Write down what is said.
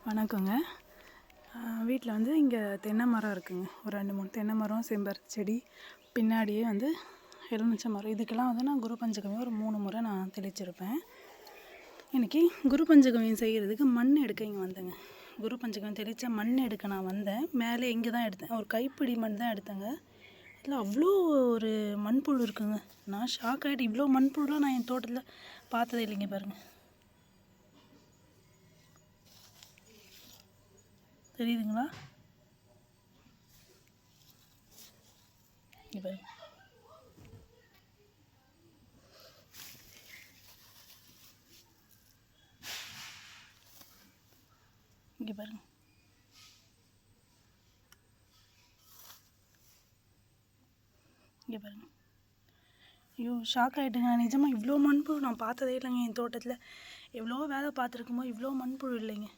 வணக்கங்க. வீட்டில் வந்து இங்கே தென்னை மரம் இருக்குங்க. ஒரு 2-3 தென்னை மரம், செம்பருத்தி செடி, பின்னாடியே வந்து எலுமிச்சை மரம். இதுக்கெல்லாம் வந்து நான் குரு பஞ்சகவியம் ஒரு 3 முறை நான் தெளிச்சிருப்பேன். இன்றைக்கி குரு பஞ்சகவியம் செய்கிறதுக்கு மண் எடுக்க இங்கே வந்தேங்க. குரு பஞ்சகவியம் தெளித்த மண் எடுக்க நான் வந்தேன். மேலே இங்கே தான் எடுத்தேன். ஒரு கைப்பிடி மண் தான் எடுத்தேங்க. இதில் அவ்வளோ ஒரு மண்புழு இருக்குங்க. நான் ஷாக் ஆகிட்டு, இவ்வளோ மண்புழுலாம் நான் என் தோட்டத்தில் பார்த்ததே இல்லைங்க. பாருங்கள், தெரியுதுங்களா? இங்கே பாருங்க, இங்கே பாருங்க, இங்கே பாருங்க. ஐயோ, ஷாக் ஆகிட்டுங்க. நிஜமாக இவ்வளோ மண்புழு நான் பார்த்ததே இல்லைங்க. என் தோட்டத்தில் எவ்வளோ வேலை பார்த்துருக்குமோ இவ்வளோ மண்புழு இல்லைங்க.